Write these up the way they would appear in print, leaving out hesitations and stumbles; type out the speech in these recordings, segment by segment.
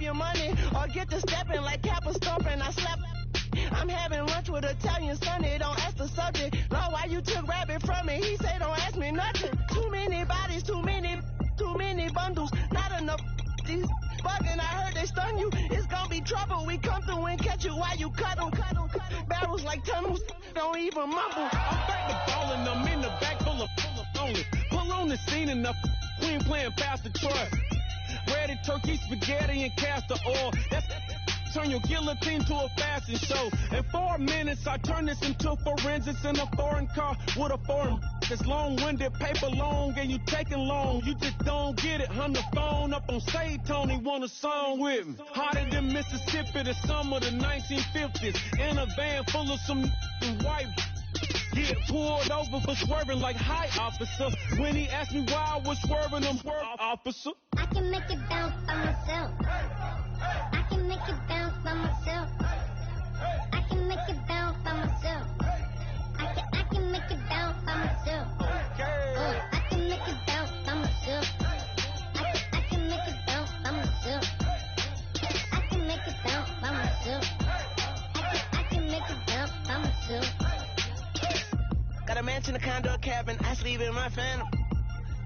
have your money or get to stepping like Kappa stomping. I slap. I'm having lunch with Italian Sunday. Don't ask the subject. Lord, why you took rabbit from me? He say don't ask me nothing. Too many bodies, too many bundles. Not enough. These bugging. I heard they stun you. It's gonna be trouble. We come through and catch you while you cut them. Barrels like tunnels. Don't even mumble. I'm back to ballin'. I'm in the back full of lonely. Pull on the scene enough. Queen playing Pastor Troy. Ready turkey, spaghetti, and castor oil. Turn your guillotine to a fashion show. In 4 minutes, I turn this into forensics in a foreign car with a foreign. It's long-winded, paper long, and you taking long. You just don't get it. Hung the phone up on Say Tony, want a song with me. Hotter than Mississippi, the summer of the 1950s. In a van full of some white. Get pulled over for swerving like hi, officer. When he asked me why I was swerving, I'm swerve, officer. I can make it bounce by myself. I can make it bounce by myself. I can make it bounce by myself. I can make it bounce by myself. I can make it bounce by myself. I can make it bounce by myself. I can make it bounce by myself. I can make it bounce by myself. Got a mansion, a condo, a cabin. I sleep in my phantom.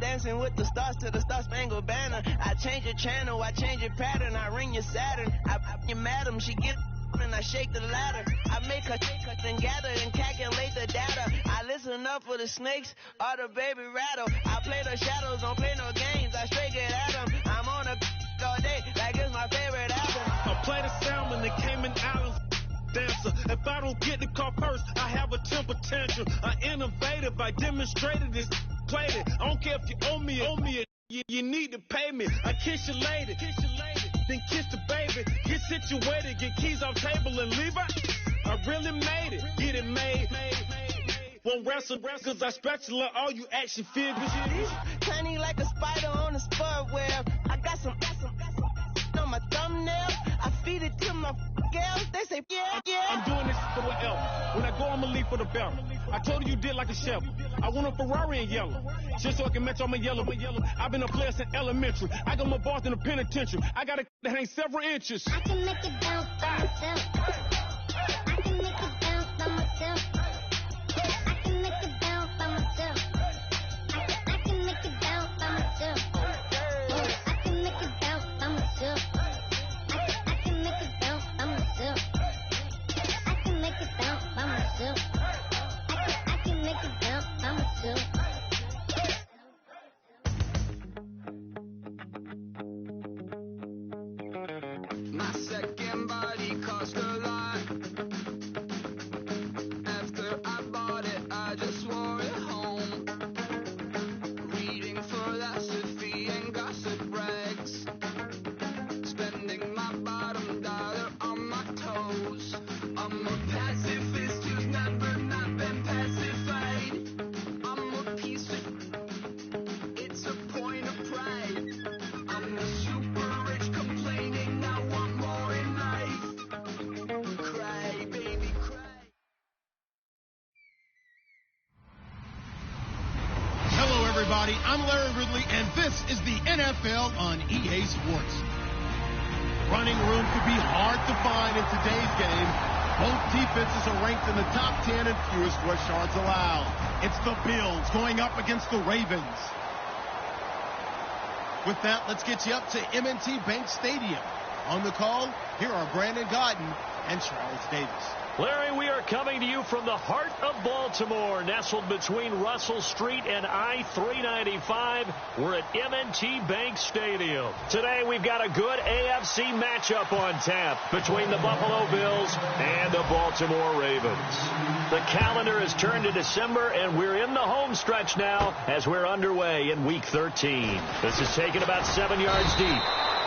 Dancing with the stars to the Star-Spangled Banner. I change your channel, I change your pattern. I ring your Saturn. I your madam, she get and I shake the ladder. I make her and gather and calculate the data. I listen up for the snakes or the baby rattle. I play the shadows, don't play no games. I straight get at them. I'm on a all day like it's my favorite album. I play the salmon, the Cayman Islands dancer. If I don't get the car first, I have a temper tantrum. I innovative, I demonstrated this. Played it. I don't care if you owe me it. You need to pay me. I kiss your lady, then kiss the baby. Get situated, get keys off table and leave her. I really made it, get it made. Won't wrestle, cause I spatula all you action figures. Tiny like a spider on a spud web. I got some on my thumbnail. I feed it to my girls. They say, yeah. I'm doing this for what else. When I go, I'ma leave for the belt. I told you did like a chef. I want a Ferrari in yellow. Just so I can match all my yellow. I've been a player since elementary. I got my bars in the penitentiary. I got a that hangs several inches. I can make it bounce by myself. I can make it bounce by myself. I can make it bounce by myself. I can make it bounce by myself. I can make it bounce by myself. I can make it bounce by myself. I can make it bounce by myself. I can make it bounce by myself. My second body cost a lot. After I bought it, I just wore it home. Reading philosophy and gossip rags. Spending my bottom dollar on my toes. I'm a pacifist who's never not been pacified. I'm a piece of... It's a point of pride. I'm a super rich complaining I want more in life. Cry, baby, cry. Hello, everybody. I'm Larry Ridley, and this is the NFL on EA Sports. Running room could be hard to find in today's game. Both defenses are ranked in the top 10 in fewest rush yards allowed. It's the Bills going up against the Ravens. With that, let's get you up to M&T Bank Stadium. On the call, here are Brandon Godden and Charles Davis. Larry, we are coming to you from the heart of Baltimore, nestled between Russell Street and I-395. We're at M&T Bank Stadium. Today, we've got a good AFC matchup on tap between the Buffalo Bills and the Baltimore Ravens. The calendar has turned to December, and we're in the home stretch now as we're underway in Week 13. This is taken about 7 yards deep.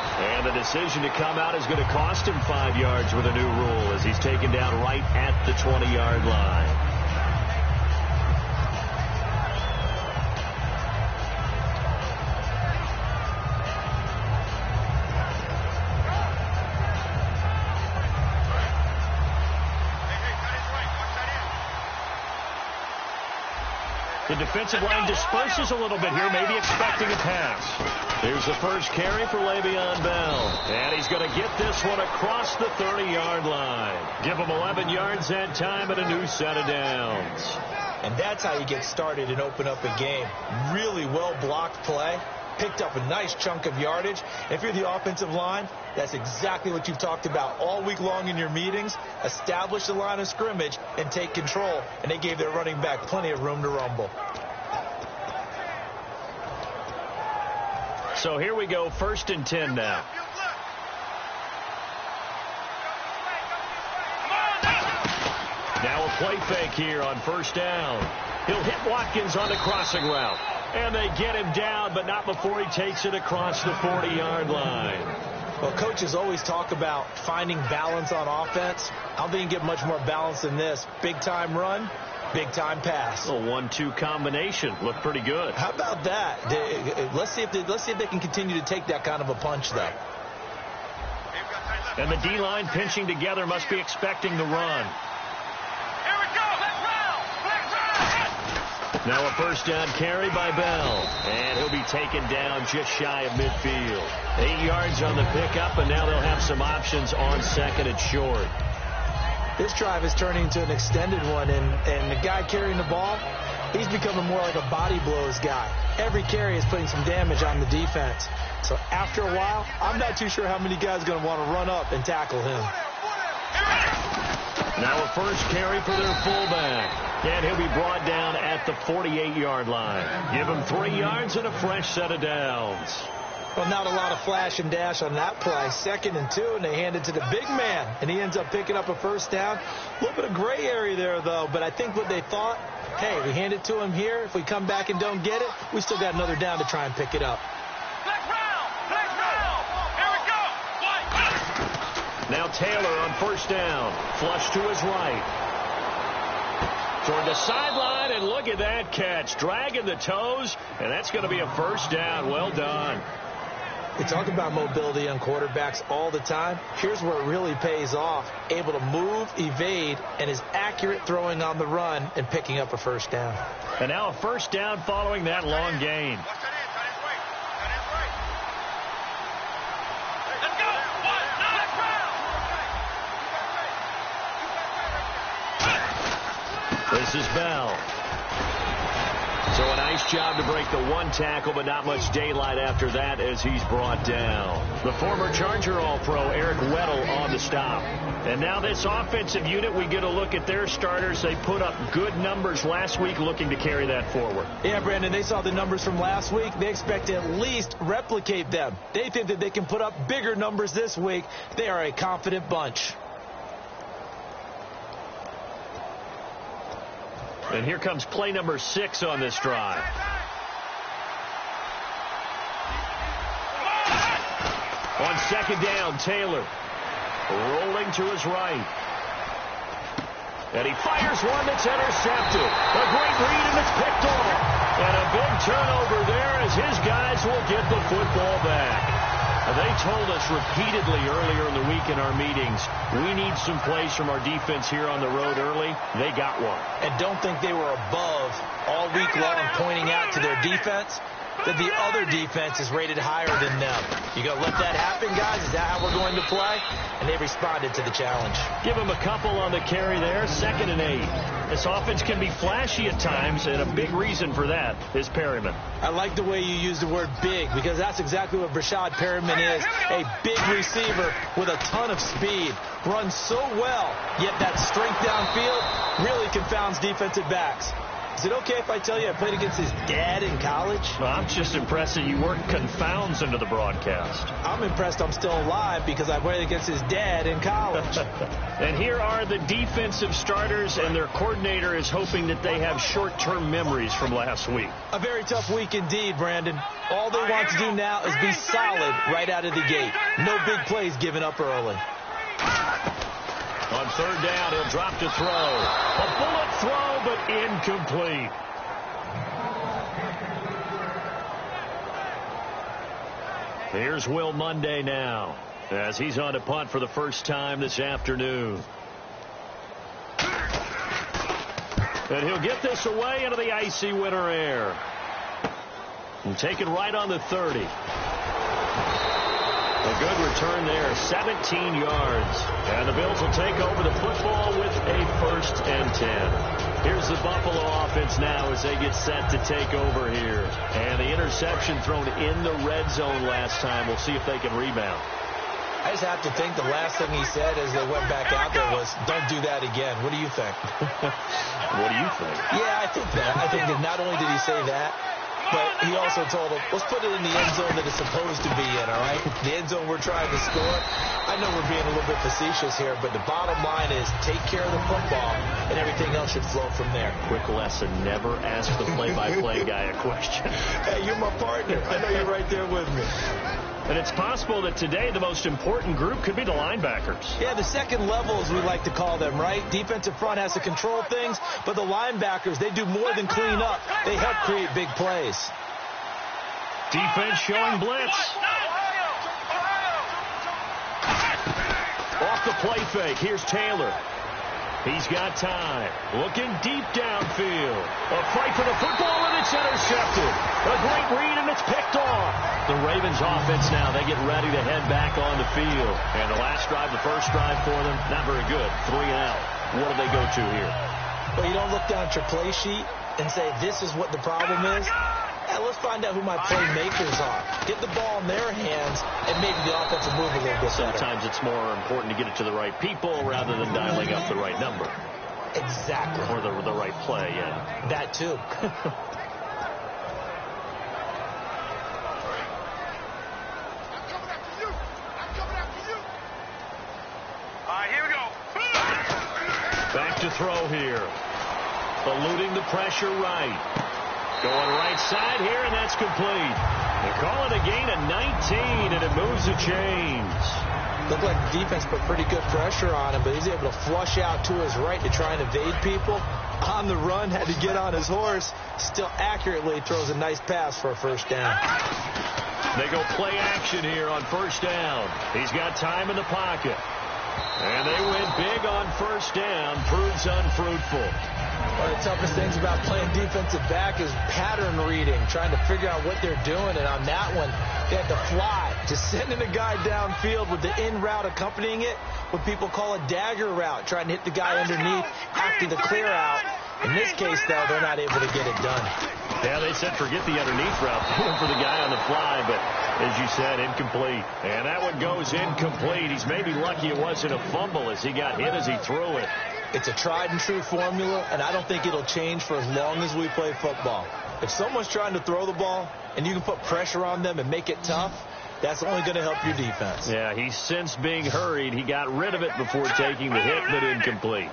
And the decision to come out is going to cost him 5 yards with a new rule as he's taken down right at the 20-yard line. The defensive line disperses a little bit here, maybe expecting a pass. Here's the first carry for Le'Veon Bell. And he's going to get this one across the 30-yard line. Give him 11 yards that time and a new set of downs. And that's how you get started and open up a game. Really well-blocked play. Picked up a nice chunk of yardage. If you're the offensive line, that's exactly what you've talked about all week long in your meetings. Establish the line of scrimmage and take control. And they gave their running back plenty of room to rumble. So here we go, 1st and 10 now. Now a play fake here on 1st down. He'll hit Watkins on the crossing route. And they get him down, but not before he takes it across the 40-yard line. Well, coaches always talk about finding balance on offense. I don't think you can get much more balance than this. Big-time run, big-time pass. A 1-2 combination. Looked pretty good. How about that? Let's see if they can continue to take that kind of a punch, though. And the D-line pinching together must be expecting the run. Now a 1st down carry by Bell. And he'll be taken down just shy of midfield. 8 yards on the pickup, and now they'll have some options on 2nd and short. This drive is turning into an extended one, and the guy carrying the ball, he's becoming more like a body blows guy. Every carry is putting some damage on the defense. So after a while, I'm not too sure how many guys are going to want to run up and tackle him. Now a first carry for their fullback. And he'll be brought down at the 48-yard line. Give him 3 yards and a fresh set of downs. Well, not a lot of flash and dash on that play. 2nd and 2, and they hand it to the big man. And he ends up picking up a 1st down. A little bit of gray area there, though. But I think what they thought, hey, we hand it to him here. If we come back and don't get it, we still got another down to try and pick it up. Now Taylor on 1st down. Flush to his right. Toward the sideline, and look at that catch. Dragging the toes, and that's going to be a 1st down. Well done. We talk about mobility on quarterbacks all the time. Here's where it really pays off. Able to move, evade, and is accurate throwing on the run and picking up a 1st down. And now a 1st down following that long gain. This is Bell. So a nice job to break the 1 tackle, but not much daylight after that as he's brought down. The former Charger All-Pro Eric Weddle on the stop. And now this offensive unit, we get a look at their starters. They put up good numbers last week, looking to carry that forward. Yeah, Brandon, they saw the numbers from last week. They expect to at least replicate them. They think that they can put up bigger numbers this week. They are a confident bunch. And here comes play number 6 on this drive. On 2nd down, Taylor rolling to his right. And he fires one that's intercepted. A great read, and it's picked off. And a big turnover there as his guys will get the football back. They told us repeatedly earlier in the week in our meetings, we need some plays from our defense here on the road early. They got one. And don't think they were above all week long pointing out to their defense that the other defense is rated higher than them. You going to let that happen, guys? Is that how we're going to play? And they responded to the challenge. Give them a couple on the carry there, 2nd and 8. This offense can be flashy at times, and a big reason for that is Perryman. I like the way you use the word big, because that's exactly what Brashad Perryman is. A big receiver with a ton of speed. Runs so well, yet that strength downfield really confounds defensive backs. Is it okay if I tell you I played against his dad in college? Well, I'm just impressed that you weren't confounds into the broadcast. I'm impressed I'm still alive because I played against his dad in college. And here are the defensive starters, and their coordinator is hoping that they have short-term memories from last week. A very tough week indeed, Brandon. All they want to do now is be solid right out of the gate. No big plays given up early. On 3rd down, he'll drop to throw. A bullet throw, but incomplete. Here's Will Monday now, as he's on to punt for the first time this afternoon. And he'll get this away into the icy winter air. And take it right on the 30. A good return there, 17 yards. And the Bills will take over the football with a 1st and 10. Here's the Buffalo offense now as they get set to take over here. And the interception thrown in the red zone last time. We'll see if they can rebound. I just have to think the last thing he said as they went back out there was, don't do that again. What do you think? What do you think? Yeah, I think that. I think that not only did he say that, but he also told him, let's put it in the end zone that it's supposed to be in, all right? The end zone we're trying to score. I know we're being a little bit facetious here, but the bottom line is take care of the football, and everything else should flow from there. Quick lesson, never ask the play-by-play guy a question. Hey, you're my partner. I know you're right there with me. And it's possible that today the most important group could be the linebackers. Yeah, the second level, as we like to call them, right? Defensive front has to control things, but the linebackers, they do more than clean up. They help create big plays. Defense showing blitz. Off the play fake, here's Taylor. He's got time. Looking deep downfield. A fight for the football, and it's intercepted. A great read, and it's picked off. The Ravens offense now, they get ready to head back on the field. And the last drive, the first drive for them, not very good. 3 and out. What do they go to here? Well, you don't look down at your play sheet and say, this is what the problem is. Yeah, let's find out who my playmakers are. Get the ball in their hands, and maybe the offense will move a little bit better. Sometimes it's more important to get it to the right people rather than dialing up the right number. Exactly. Or the right play, yeah. That too. Back to throw here. Eluding the pressure right. Going right side here, and that's complete. They call it a gain of 19, and it moves the chains. Looked like the defense put pretty good pressure on him, but he's able to flush out to his right to try and evade people. On the run, had to get on his horse. Still accurately throws a nice pass for a 1st down. They go play action here on 1st down. He's got time in the pocket. And they win big on 1st down. Proves unfruitful. One of the toughest things about playing defensive back is pattern reading, trying to figure out what they're doing. And on that one, they had to fly, just sending a guy downfield with the in route accompanying it, what people call a dagger route, trying to hit the guy underneath after the clear out. In this case, though, they're not able to get it done. Yeah, they said forget the underneath route, going for the guy on the fly, but as you said, incomplete. And that one goes incomplete. He's maybe lucky it wasn't a fumble as he got hit as he threw it. It's a tried-and-true formula, and I don't think it'll change for as long as we play football. If someone's trying to throw the ball and you can put pressure on them and make it tough, that's only going to help your defense. Yeah, he's since being hurried. He got rid of it before taking the hit, but incomplete.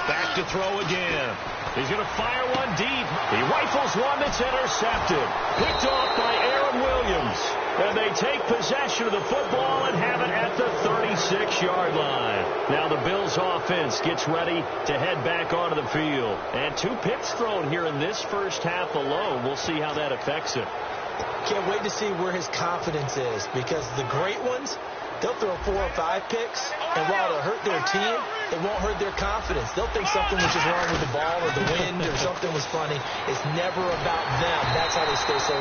Back to throw again. He's going to fire one deep. He rifles one that's intercepted. Picked off by Aaron Williams. And they take possession of the football and have it at the 36-yard line. Now the Bills offense gets ready to head back onto the field. And 2 picks thrown here in this first half alone. We'll see how that affects him. Can't wait to see where his confidence is, because the great ones, they'll throw 4 or 5 picks, and while it'll hurt their team, it won't hurt their confidence. They'll think something was just wrong with the ball or the wind or something was funny. It's never about them. That's how they stay so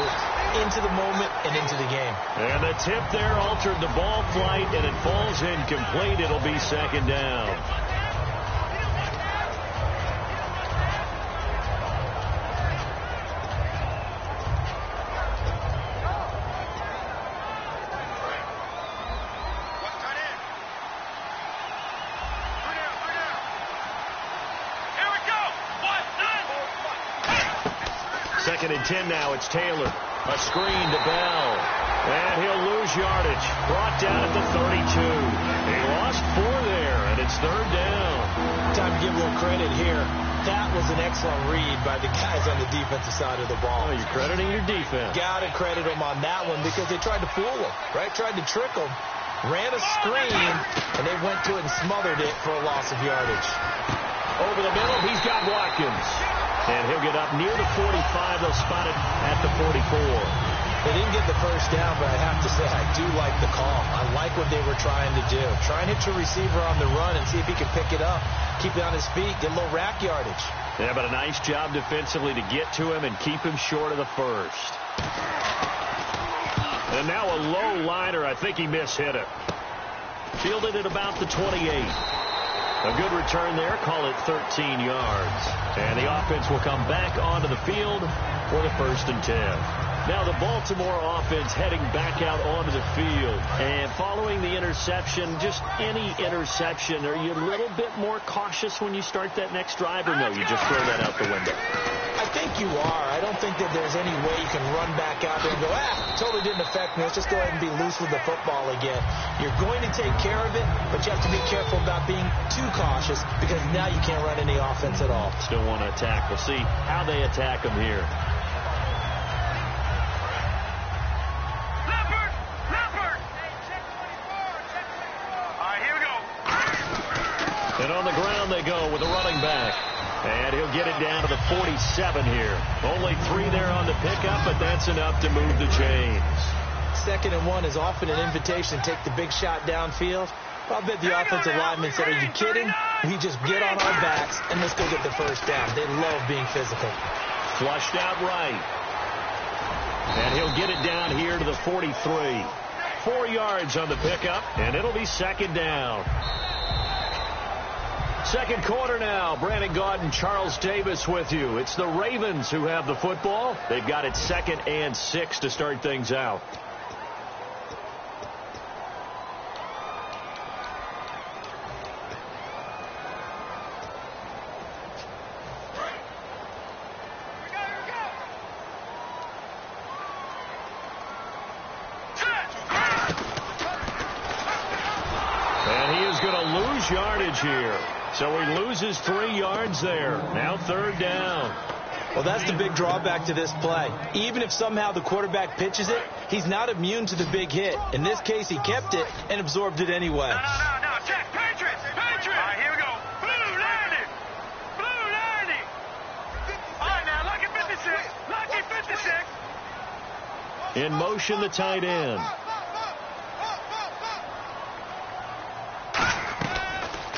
into the moment and into the game. And the tip there altered the ball flight, and it falls incomplete. It'll be 2nd down. Second and 10 now. It's Taylor. A screen to Bell. And he'll lose yardage. Brought down at the 32. He lost 4 there, and it's 3rd down. Time to give a little credit here. That was an excellent read by the guys on the defensive side of the ball. Oh, you're crediting your defense. Got to credit them on that one because they tried to fool them, right? Tried to trick them. Ran a screen, and they went to it and smothered it for a loss of yardage. Over the middle, he's got Watkins. And he'll get up near the 45. They'll spot it at the 44. They didn't get the first down, but I have to say I do like the call. I like what they were trying to do. Try and hit your receiver on the run and see if he can pick it up, keep it on his feet, get a little rack yardage. Yeah, but a nice job defensively to get to him and keep him short of the first. And now a low liner. I think he mishit it. Fielded at about the 28. A good return there. Call it 13 yards. And the offense will come back onto the field for the 1st and 10. Now the Baltimore offense heading back out onto the field. And following the interception, just any interception, are you a little bit more cautious when you start that next drive, or no, you just throw that out the window? I think you are. I don't think that there's any way you can run back out there and go, totally didn't affect me. Let's just go ahead and be loose with the football again. You're going to take care of it, but you have to be careful about being too cautious because now you can't run any offense at all. Still want to attack. We'll see how they attack them here. And on the ground they go with a running back. And he'll get it down to the 47 here. Only 3 there on the pickup, but that's enough to move the chains. 2nd and 1 is often an invitation to take the big shot downfield. I'll bet the offensive lineman said, are you kidding? We just get on our backs and let's go get the first down. They love being physical. Flushed out right. And he'll get it down here to the 43. 4 yards on the pickup, and it'll be 2nd down. 2nd quarter now. Brandon Gaudin, Charles Davis with you. It's the Ravens who have the football. They've got it 2nd and 6 to start things out. And he is going to lose yardage here. So he loses 3 yards there. Now 3rd down. Well, that's the big drawback to this play. Even if somehow the quarterback pitches it, he's not immune to the big hit. In this case, he kept it and absorbed it anyway. No. Check. Patriots. All right, here we go. Blue 90. All right, now, lucky 56. In motion, the tight end.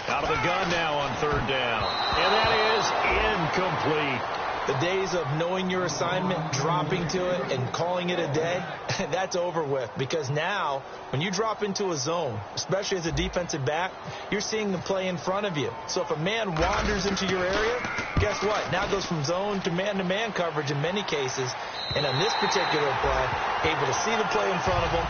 Out of the gun now on 3rd down. And that is incomplete. The days of knowing your assignment, dropping to it, and calling it a day, that's over with. Because now, when you drop into a zone, especially as a defensive back, you're seeing the play in front of you. So if a man wanders into your area, guess what? Now it goes from zone to man coverage in many cases. And on this particular play, able to see the play in front of him,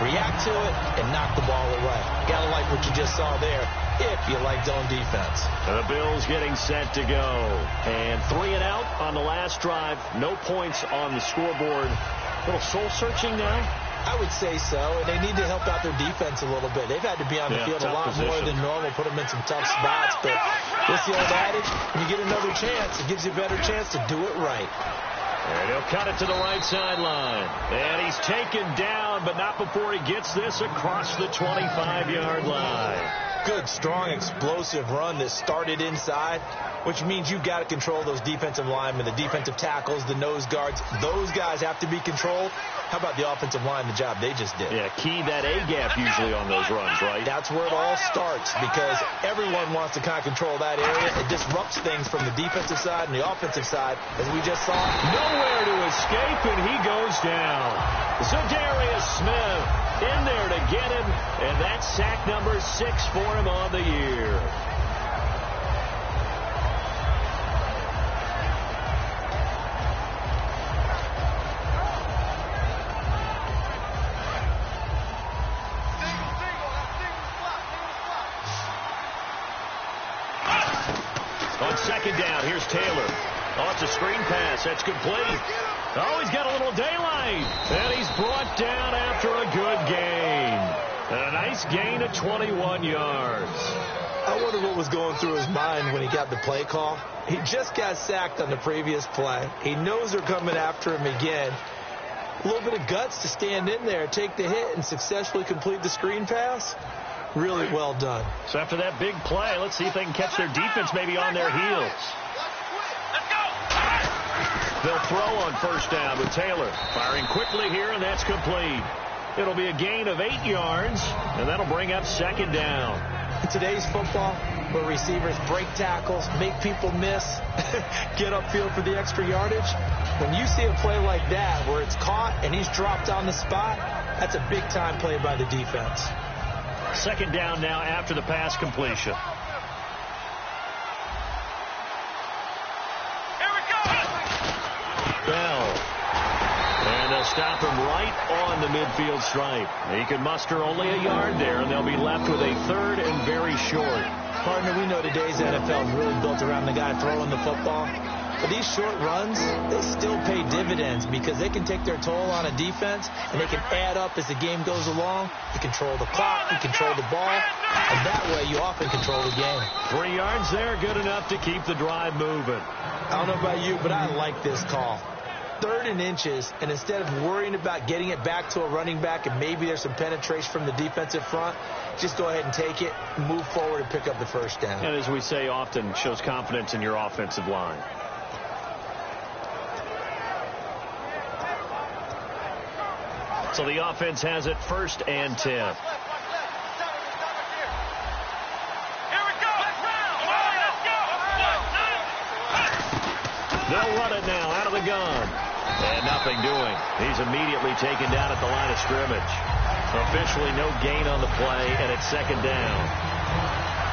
react to it, and knock the ball away. Gotta like what you just saw there, if you like zone defense. The Bills getting set to go. And 3 and out on the last drive. No points on the scoreboard. A little soul-searching now? I would say so, and they need to help out their defense a little bit. They've had to be on the field a lot more than normal, put them in some tough spots. But what's the old adage? When you get another chance, it gives you a better chance to do it right. And he'll cut it to the right sideline. And he's taken down, but not before he gets this across the 25-yard line. Good, strong, explosive run that started inside, which means you've got to control those defensive linemen, the defensive tackles, the nose guards. Those guys have to be controlled. How about the offensive line, the job they just did? Yeah, key that A-gap usually on those runs, right? That's where it all starts, because everyone wants to kind of control that area. It disrupts things from the defensive side and the offensive side, as we just saw. Nowhere to escape, and he goes down. CjtheRealist's Smith in there to get him, and that's sack number 6 for him on the year. On 2nd down, here's Taylor. Oh, it's a screen pass. That's complete. Oh, he's got a little daylight. And he's brought down after a good gain. And a nice gain of 21 yards. I wonder what was going through his mind when he got the play call. He just got sacked on the previous play. He knows they're coming after him again. A little bit of guts to stand in there, take the hit, and successfully complete the screen pass. Really well done. So after that big play, let's see if they can catch their defense maybe on their heels. They'll throw on first down with Taylor. Firing quickly here, and that's complete. It'll be a gain of 8 yards, and that'll bring up second down. In today's football, where receivers break tackles, make people miss, get upfield for the extra yardage, when you see a play like that where it's caught and he's dropped on the spot, that's a big-time play by the defense. Second down now after the pass completion. Bell. And they'll stop him right on the midfield stripe. He can muster only a yard there, and they'll be left with a third and very short. Partner, we know today's NFL is really built around the guy throwing the football. But these short runs, they still pay dividends because they can take their toll on a defense, and they can add up as the game goes along. You control the clock, you control the ball, and that way you often control the game. 3 yards there, good enough to keep the drive moving. I don't know about you, but I like this call. 3rd and inches, and instead of worrying about getting it back to a running back and maybe there's some penetration from the defensive front, just go ahead and take it, move forward, and pick up the first down. And as we say often, shows confidence in your offensive line. So the offense has it 1st and 10. They'll run it now out of the gun. And nothing doing. He's immediately taken down at the line of scrimmage. Officially no gain on the play, and it's second down.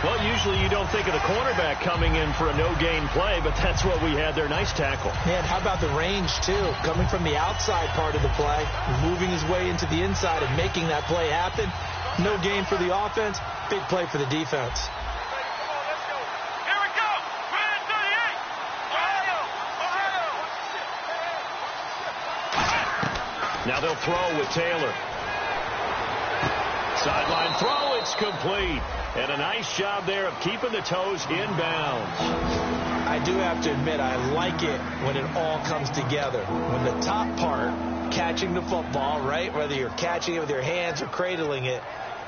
Well, usually you don't think of the cornerback coming in for a no-gain play, but that's what we had there. Nice tackle. Man, how about the range, too? Coming from the outside part of the play, moving his way into the inside and making that play happen. No gain for the offense, big play for the defense. Now they'll throw with Taylor. Sideline throw, it's complete. And a nice job there of keeping the toes inbounds. I do have to admit, I like it when it all comes together. When the top part, catching the football, right, whether you're catching it with your hands or cradling it,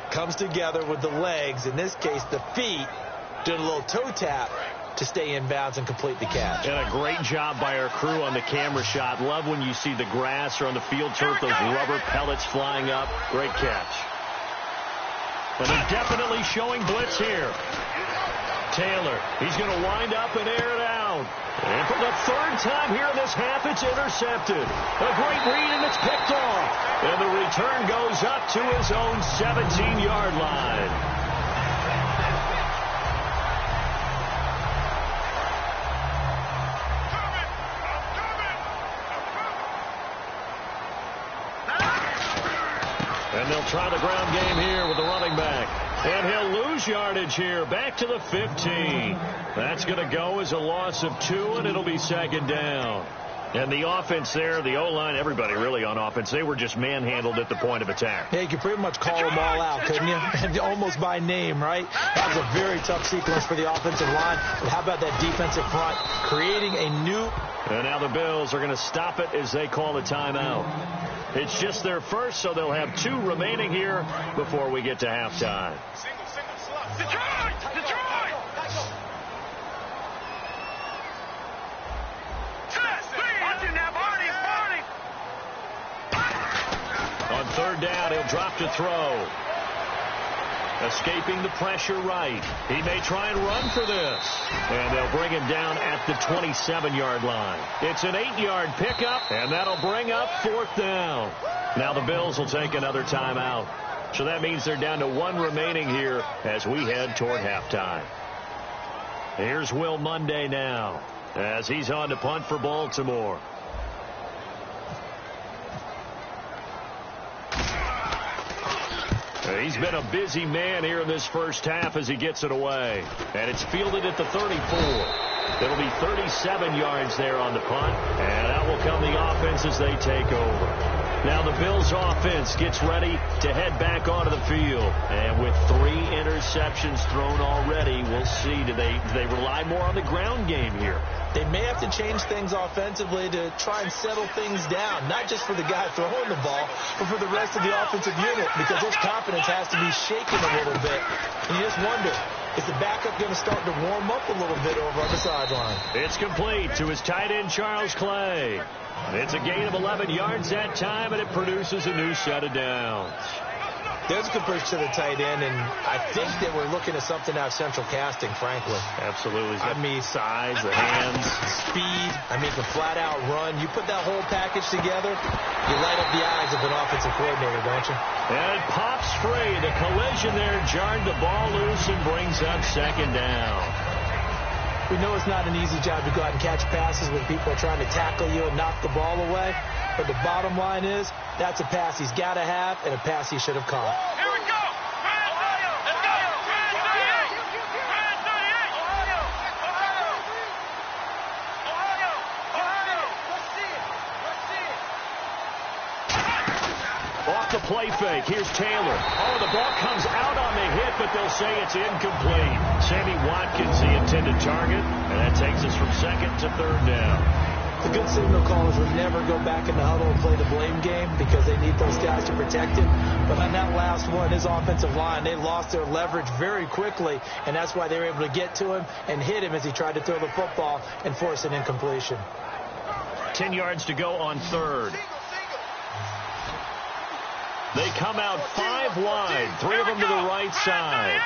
comes together with the legs, in this case the feet, doing a little toe tap to stay in bounds and complete the catch. And a great job by our crew on the camera shot. Love when you see the grass or on the field turf, those rubber pellets flying up. Great catch. But they're definitely showing blitz here. Taylor, he's going to wind up and air it out. And for the 3rd time here in this half, it's intercepted. A great read, and it's picked off. And the return goes up to his own 17-yard line. And they'll try the ground game here with the running back. And he'll lose yardage here, back to the 15. That's going to go as a loss of 2, and it'll be second down. And the offense there, the O-line, everybody really on offense, they were just manhandled at the point of attack. Yeah, you could pretty much call them all out, couldn't you? And almost by name, right? That was a very tough sequence for the offensive line. But how about that defensive front creating a new... And now the Bills are going to stop it as they call a timeout. It's just their first, so they'll have 2 remaining here before we get to halftime. Detroit! On 3rd down, he'll drop to throw. Escaping the pressure right. He may try and run for this. And they'll bring him down at the 27-yard line. It's an 8-yard pickup, and that'll bring up 4th down. Now the Bills will take another timeout. So that means they're down to 1 remaining here as we head toward halftime. Here's Will Monday now as he's on to punt for Baltimore. He's been a busy man here in this first half as he gets it away. And it's fielded at the 34. It'll be 37 yards there on the punt. And out will come the offense as they take over. Now the Bills offense gets ready to head back onto the field. And with 3 interceptions thrown already, we'll see. Do they rely more on the ground game here? They may have to change things offensively to try and settle things down, not just for the guy throwing the ball, but for the rest of the offensive unit, because his confidence has to be shaken a little bit. And you just wonder, Is the backup going to start to warm up a little bit over on the sideline? It's complete to his tight end, Charles Clay. It's a gain of 11 yards that time, and it produces a new set of downs. There's a good push to the tight end, and I think that we're looking at something out of central casting, frankly. Absolutely. I mean, size, the hands, speed. I mean, the flat-out run. You put that whole package together, you light up the eyes of an offensive coordinator, don't you? And it pops free. The collision there jarred the ball loose and brings up second down. We know it's not an easy job to go out and catch passes when people are trying to tackle you and knock the ball away. But the bottom line is, that's a pass he's got to have and a pass he should have caught. Here we go. Let's go. Off the play fake. Here's Taylor. Oh, the ball comes out on the hit, but they'll say it's incomplete. Sammy Watkins, the intended target, and that takes us from second to third down. The good signal callers would never go back in the huddle and play the blame game because they need those guys to protect him. But on that last one, his offensive line, they lost their leverage very quickly, and that's why they were able to get to him and hit him as he tried to throw the football and force an incompletion. 10 yards to go on third. They come out 5 wide, 3 of them to the right side.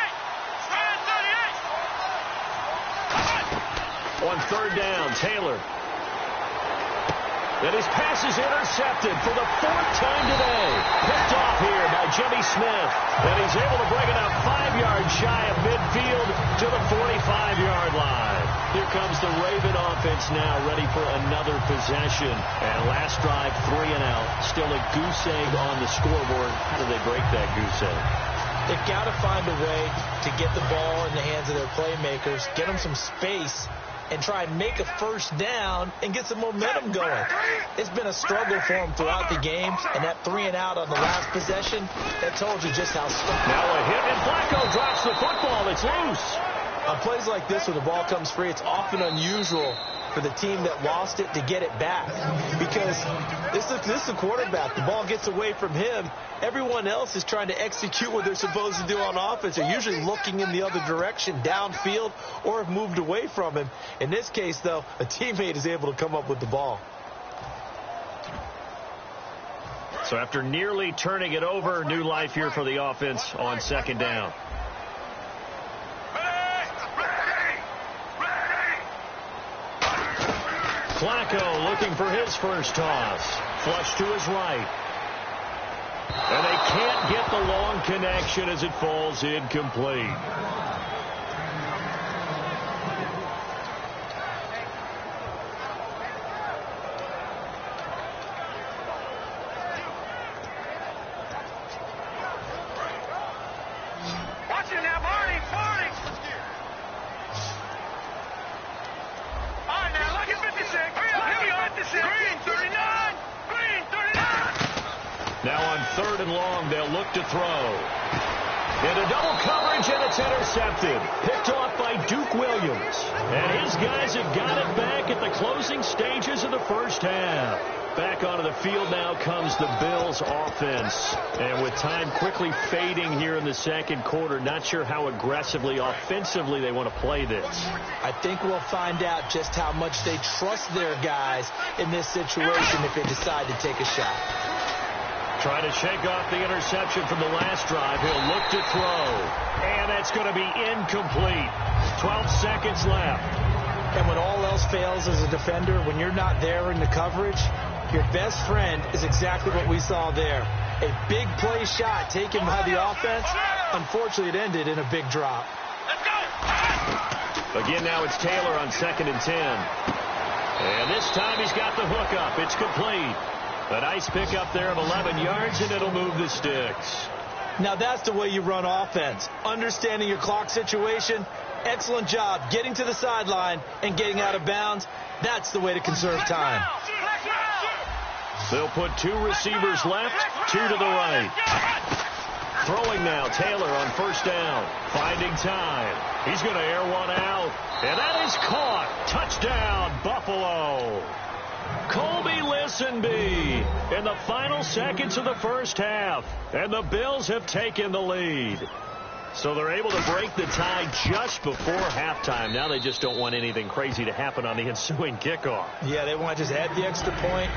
On third down, Taylor. And his pass is intercepted for the 4th time today. Picked off here by Jimmy Smith. And he's able to bring it up 5 yards shy of midfield to the 45-yard line. Here comes the Raven offense now, ready for another possession. And last drive, 3 and out. Still a goose egg on the scoreboard. How do they break that goose egg? They've got to find a way to get the ball in the hands of their playmakers, get them some space, and try and make a first down and get some momentum going. It's been a struggle for them throughout the games, and that 3 and out on the last possession, that told you just how strong. Now a hit, and Flacco drops the football. It's loose. On plays like this where the ball comes free, it's often unusual for the team that lost it to get it back because this is a quarterback. The ball gets away from him. Everyone else is trying to execute what they're supposed to do on offense. They're usually looking in the other direction, downfield, or have moved away from him. In this case, though, a teammate is able to come up with the ball. So after nearly turning it over, new life here for the offense on second down. Flacco looking for his first toss. Flush to his right. And they can't get the long connection as it falls incomplete. Watch it now, Barney. All right, now look at 56. Here we go. 56. Green 39. Green 39. Now on third and long, they'll look to throw. Into double coverage, and it's intercepted. Picked off by Duke Williams. And his guys have got it back at the closing stages of the first half. Back onto the field now comes the Bills offense. And with time quickly fading here in the second quarter, not sure how aggressively, offensively they want to play this. I think we'll find out just how much they trust their guys in this situation if they decide to take a shot. Trying to shake off the interception from the last drive. He'll look to throw. And that's going to be incomplete. 12 seconds left. And when all else fails as a defender, when you're not there in the coverage, your best friend is exactly what we saw there. A big play shot taken by the offense. Unfortunately, it ended in a big drop. Again, now it's Taylor on 2nd and 10. And this time he's got the hook up. It's complete. A nice pickup there of 11 yards, and it'll move the sticks. Now that's the way you run offense. Understanding your clock situation. Excellent job getting to the sideline and getting out of bounds. That's the way to conserve time. They'll put 2 receivers left, 2 to the right. Throwing now, Taylor on first down. Finding time. He's going to air one out. And that is caught. Touchdown, Buffalo. Colby Listenby in the final seconds of the first half. And the Bills have taken the lead. So they're able to break the tie just before halftime. Now they just don't want anything crazy to happen on the ensuing kickoff. Yeah, they want to just add the extra point,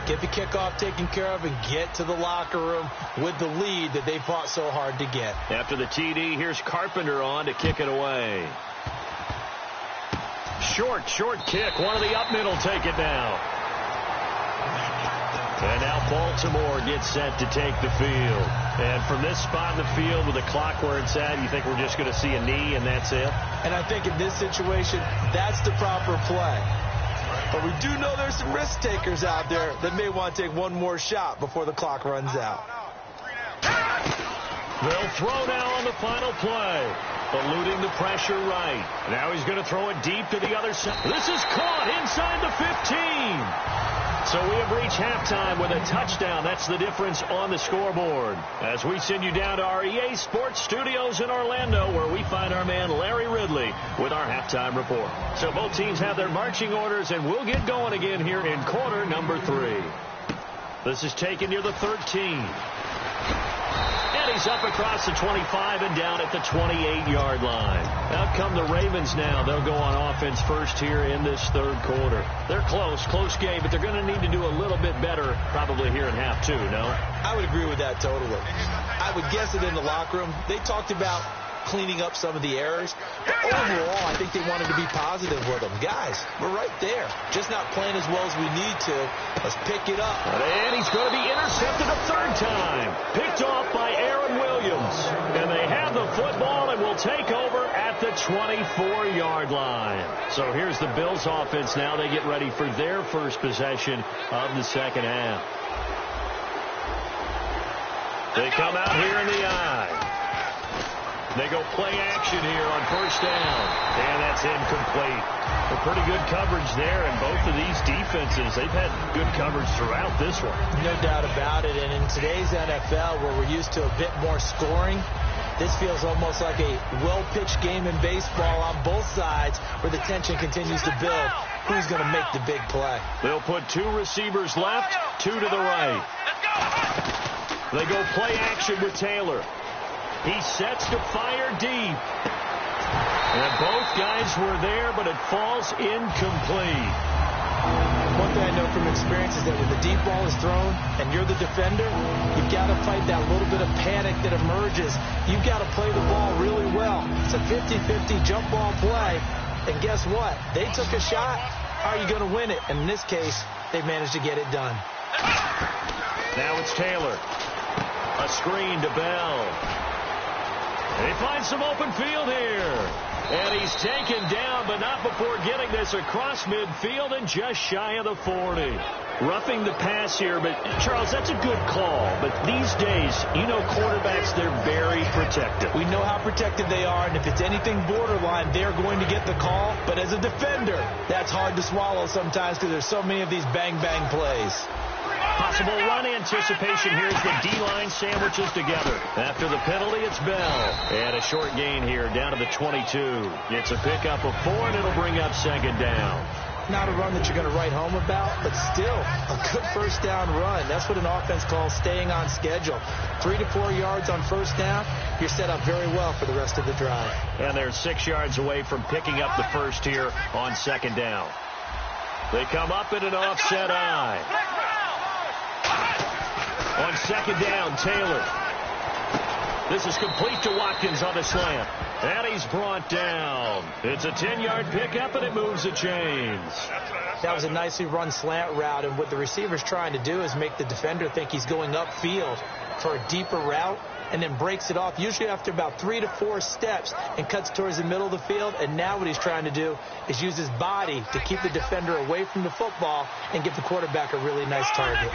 get the kickoff taken care of, and get to the locker room with the lead that they fought so hard to get. After the TD, here's Carpenter on to kick it away. Short kick. One of the up middle take it down. And now Baltimore gets set to take the field. And from this spot in the field with the clock where it's at, you think we're just going to see a knee and that's it? And I think in this situation, that's the proper play. But we do know there's some risk takers out there that may want to take one more shot before the clock runs out. They'll throw now on the final play. Eluding the pressure right. Now he's going to throw it deep to the other side. This is caught inside the 15. So we have reached halftime with a touchdown. That's the difference on the scoreboard. As we send you down to our EA Sports Studios in Orlando, where we find our man Larry Ridley with our halftime report. So both teams have their marching orders, and we'll get going again here in quarter number 3. This is taken near the 13. And he's up across the 25 and down at the 28-yard line. Out come the Ravens now. They'll go on offense first here in this third quarter. They're close game, but they're going to need to do a little bit better probably here in half 2, no? I would agree with that totally. I would guess it in the locker room. They talked about cleaning up some of the errors. But overall, I think they wanted to be positive with them. Guys, we're right there. Just not playing as well as we need to. Let's pick it up. And he's going to be intercepted a third time. Picked off by Aaron Williams. And they have the football and will take over at the 24-yard line. So here's the Bills offense now. They get ready for their first possession of the second half. They come out here in the eye. They go play action here on first down. And that's incomplete. A pretty good coverage there, and both of these defenses, they've had good coverage throughout this one. No doubt about it. And in today's NFL, where we're used to a bit more scoring, this feels almost like a well-pitched game in baseball on both sides where the tension continues to build. Who's going to make the big play? They'll put 2 receivers left, 2 to the right. They go play action with Taylor. He sets to fire deep. And both guys were there, but it falls incomplete. One thing I know from experience is that when the deep ball is thrown and you're the defender, you've got to fight that little bit of panic that emerges. You've got to play the ball really well. It's a 50-50 jump ball play. And guess what? They took a shot. How are you going to win it? And in this case, they managed to get it done. Now it's Taylor. A screen to Bell. They find some open field here. And he's taken down, but not before getting this across midfield and just shy of the 40. Roughing the pass here, but Charles, that's a good call. But these days, you know, quarterbacks, they're very protective. We know how protective they are, and if it's anything borderline, they're going to get the call. But as a defender, that's hard to swallow sometimes because there's so many of these bang-bang plays. Possible run anticipation here as the D-line sandwiches together. After the penalty, it's Bell. And a short gain here down to the 22. It's a pickup of 4, and it'll bring up second down. Not a run that you're going to write home about, but still a good first down run. That's what an offense calls staying on schedule. 3 to 4 yards on first down, you're set up very well for the rest of the drive. And they're 6 yards away from picking up the first here on second down. They come up in an offset eye. On second down, Taylor. This is complete to Watkins on the slant. And he's brought down. It's a 10-yard pickup, and it moves the chains. That was a nicely run slant route, and what the receiver's trying to do is make the defender think he's going upfield for a deeper route, and then breaks it off, usually after about 3 to 4 steps, and cuts towards the middle of the field. And now what he's trying to do is use his body to keep the defender away from the football and give the quarterback a really nice target.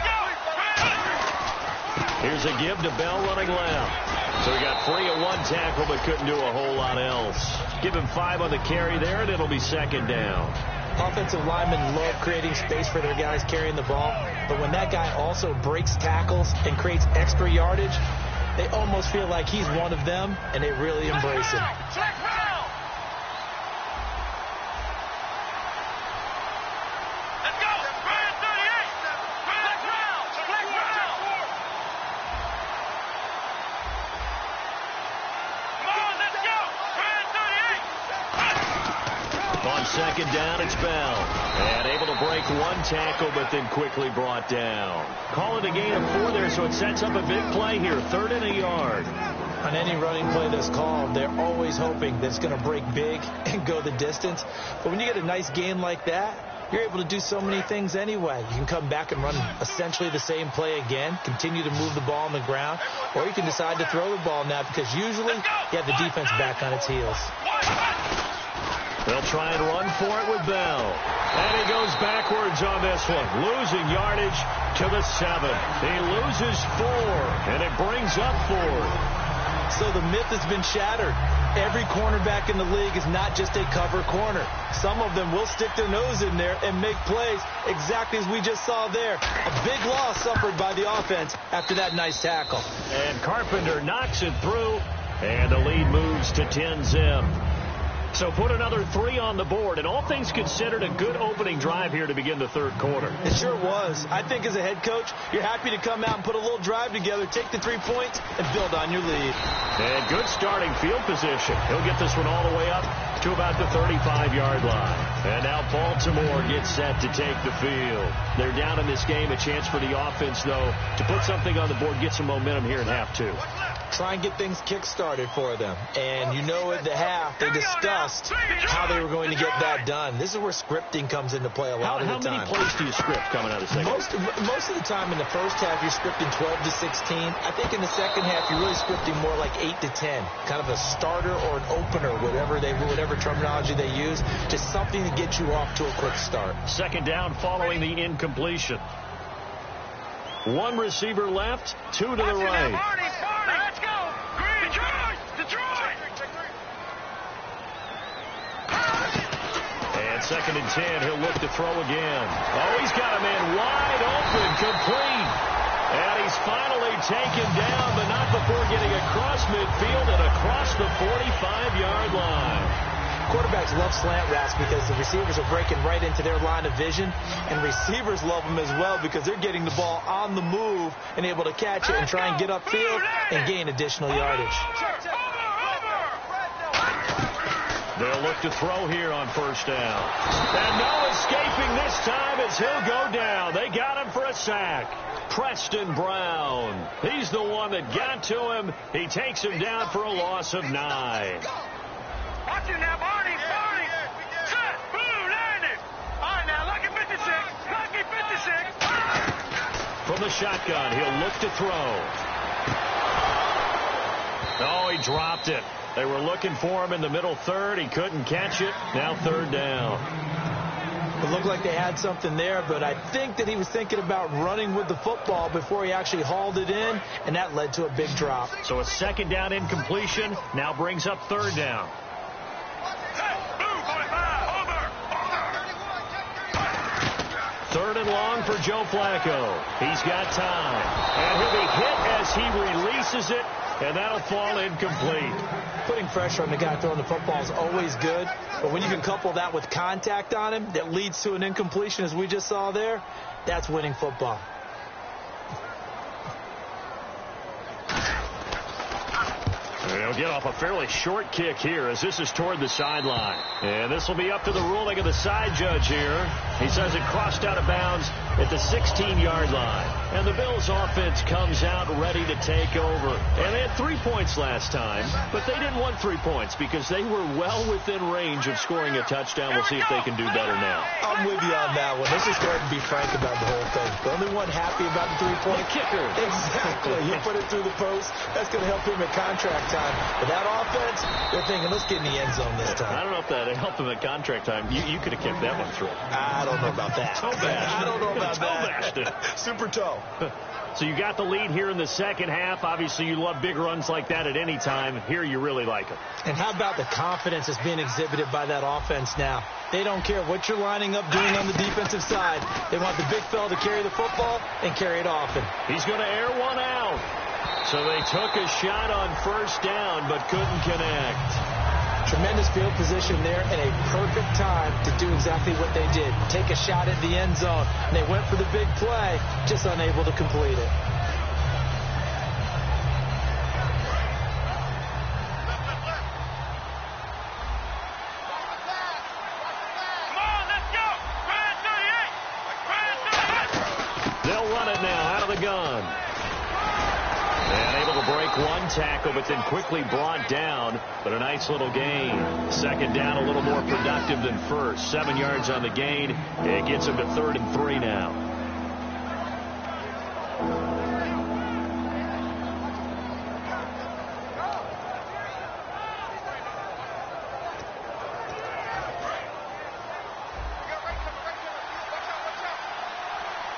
Here's a give to Bell running left. So he got free at 1 tackle, but couldn't do a whole lot else. Give him 5 on the carry there, and it'll be second down. Offensive linemen love creating space for their guys carrying the ball, but when that guy also breaks tackles and creates extra yardage, they almost feel like he's one of them, and they really embrace him. second down, it's Bell. And able to break one tackle, but then quickly brought down. Call it a gain of 4 there, so it sets up a big play here. 3rd and a yard. On any running play that's called, they're always hoping that it's going to break big and go the distance. But when you get a nice gain like that, you're able to do so many things anyway. You can come back and run essentially the same play again, continue to move the ball on the ground, or you can decide to throw the ball now because usually you have the defense back on its heels. They'll try and run for it with Bell. And he goes backwards on this one, losing yardage to the 7. He loses 4, and it brings up 4. So the myth has been shattered. Every cornerback in the league is not just a cover corner. Some of them will stick their nose in there and make plays exactly as we just saw there. A big loss suffered by the offense after that nice tackle. And Carpenter knocks it through, and the lead moves to 10-zip. So put another 3 on the board, and all things considered, a good opening drive here to begin the 3rd quarter. It sure was. I think as a head coach, you're happy to come out and put a little drive together, take the 3 points, and build on your lead. And good starting field position. He'll get this one all the way up to about the 35-yard line. And now Baltimore gets set to take the field. They're down in this game. A chance for the offense, though, to put something on the board, get some momentum here in half 2. Try and get things kick-started for them. And you know at the half, they discussed how they were going to get that done. This is where scripting comes into play a lot of the time. How many plays do you script coming out of the second half? Most of the time in the first half, you're scripting 12 to 16. I think in the second half, you're really scripting more like 8 to 10. Kind of a starter or an opener, whatever terminology they use. Just something to get you off to a quick start. Second down following the incompletion. 1 receiver left, 2 to the right. Let's go! Detroit! And 2nd and 10, he'll look to throw again. Oh, he's got a man wide open, complete. And he's finally taken down, but not before getting across midfield and across the 45-yard line. Quarterbacks love slant routes because the receivers are breaking right into their line of vision, and receivers love them as well because they're getting the ball on the move and able to catch it and try and get upfield and gain additional yardage. They'll look to throw here on 1st down. And no escaping this time as he'll go down. They got him for a sack. Preston Brown. He's the one that got to him. He takes him down for a loss of 9. Watch him now, Barney. Set, boom, landed. All right, now, lucky 56. From the shotgun, he'll look to throw. Oh, he dropped it. They were looking for him in the middle 3rd. He couldn't catch it. Now 3rd down. It looked like they had something there, but I think that he was thinking about running with the football before he actually hauled it in, and that led to a big drop. So a 2nd down incompletion now brings up 3rd down. 3rd and long for Joe Flacco. He's got time. And he'll be hit as he releases it, and that'll fall incomplete. Putting pressure on the guy throwing the football is always good, but when you can couple that with contact on him that leads to an incompletion, as we just saw there, that's winning football. They'll get off a fairly short kick here as this is toward the sideline. And this will be up to the ruling of the side judge here. He says it crossed out of bounds at the 16-yard line. And the Bills offense comes out ready to take over. And they had 3 points last time, but they didn't want 3 points because they were well within range of scoring a touchdown. We'll see if they can do better now. I'm with you on that one. Let's just go ahead and be frank about the whole thing. The only one happy about the 3-point kicker. Exactly. He put it through the post. That's going to help him at contract time. But that offense, they're thinking, let's get in the end zone this time. I don't know if that helped him at contract time. You could have kicked that one through. I don't know about that. I don't know about that. Super toe. So you got the lead here in the second half. Obviously, you love big runs like that at any time. Here, you really like it. And how about the confidence that's being exhibited by that offense now? They don't care what you're lining up doing on the defensive side. They want the big fella to carry the football and carry it often. He's going to air one out. So they took a shot on 1st down, but couldn't connect. Tremendous field position there and a perfect time to do exactly what they did. Take a shot at the end zone. And they went for the big play, just unable to complete it. gun. And able to break one tackle, but then quickly brought down. But a nice little gain. Second down, a little more productive than first. 7 yards on the gain. It gets him to 3rd and 3 now.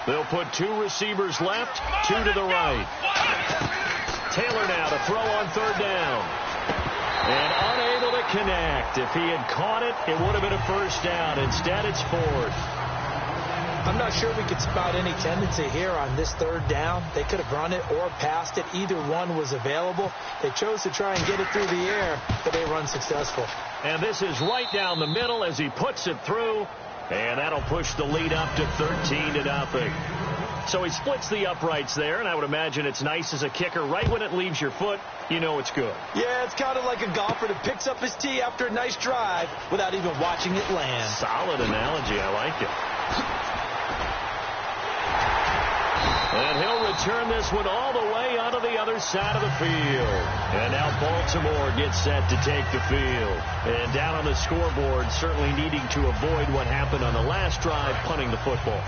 They'll put 2 receivers left, 2 to the right. Taylor now to throw on 3rd down. And unable to connect. If he had caught it, it would have been a 1st down. Instead, it's 4th. I'm not sure we could spot any tendency here on this 3rd down. They could have run it or passed it. Either one was available. They chose to try and get it through the air, but they were unsuccessful. And this is right down the middle as he puts it through. And that'll push the lead up to 13-0. So he splits the uprights there, and I would imagine it's nice as a kicker. Right when it leaves your foot, you know it's good. Yeah, it's kind of like a golfer that picks up his tee after a nice drive without even watching it land. Solid analogy. I like it. And he'll return this one all the way onto the other side of the field. And now Baltimore gets set to take the field. And down on the scoreboard, certainly needing to avoid what happened on the last drive, punting the football.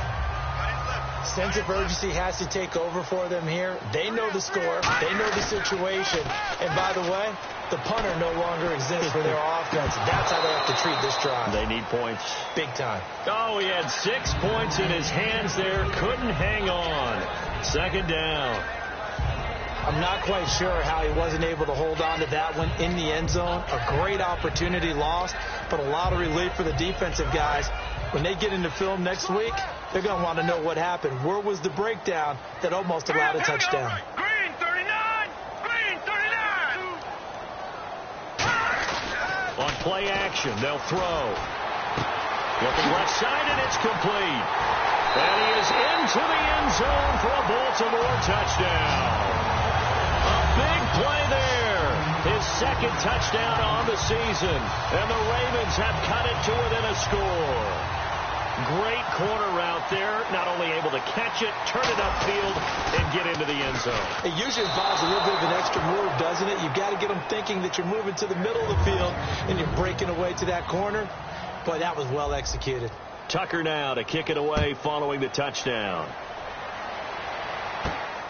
Sense of urgency has to take over for them here. They know the score. They know the situation. And by the way, the punter no longer exists for their offense. That's how they have to treat this drive. They need points. Big time. Oh, he had 6 points in his hands there. Couldn't hang on. 2nd down. I'm not quite sure how he wasn't able to hold on to that one in the end zone. A great opportunity lost, but a lot of relief for the defensive guys. When they get into film next week, they're going to want to know what happened. Where was the breakdown that almost allowed a touchdown? Green 39! Green 39! On play action, they'll throw. Looking left side, and it's complete. And he is into the end zone for a Baltimore touchdown. A big play there. His 2nd touchdown on the season. And the Ravens have cut it to within a score. Great corner route there. Not only able to catch it, turn it upfield, and get into the end zone. It usually involves a little bit of an extra move, doesn't it? You've got to get them thinking that you're moving to the middle of the field and you're breaking away to that corner. Boy, that was well executed. Tucker now to kick it away following the touchdown.